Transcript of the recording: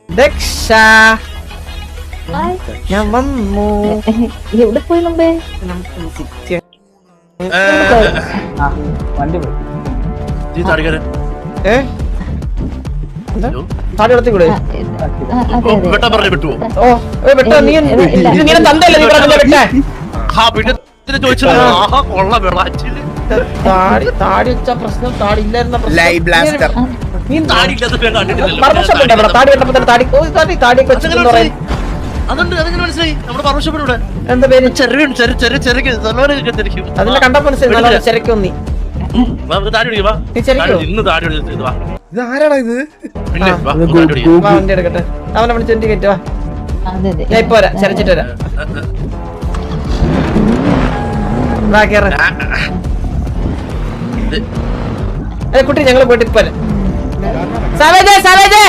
ദക്ഷ ഞാൻ വന്നു. എവിടെ പോയി മുമ്പേ? വണ്ടി പോയി. താടി വളർത്തിക്കൂടെ? ഓ വെട്ടോ, നീ തന്തല്ലേ നീ പറഞ്ഞ വെട്ടാ? താടി വെച്ച പ്രശ്നം, താടി ഇല്ലായിരുന്ന പ്രശ്നം. എന്താ പേര്? അതിനെ കണ്ടപ്പോ മനസ്സിലായി ചെരക്കും നീ. ഇതാരാടാ ഇത്? വണ്ടി എടുക്കട്ടെ, അവനെ വിളിച്ച് വണ്ടി കയറ്റുവാ. ഞാൻ ഇപ്പൊ വരാം, ചരച്ചിട്ട് വരാം. കുട്ടി ഞങ്ങള് പോയിട്ട് ഇപ്പൊ വരാം. സവേജേ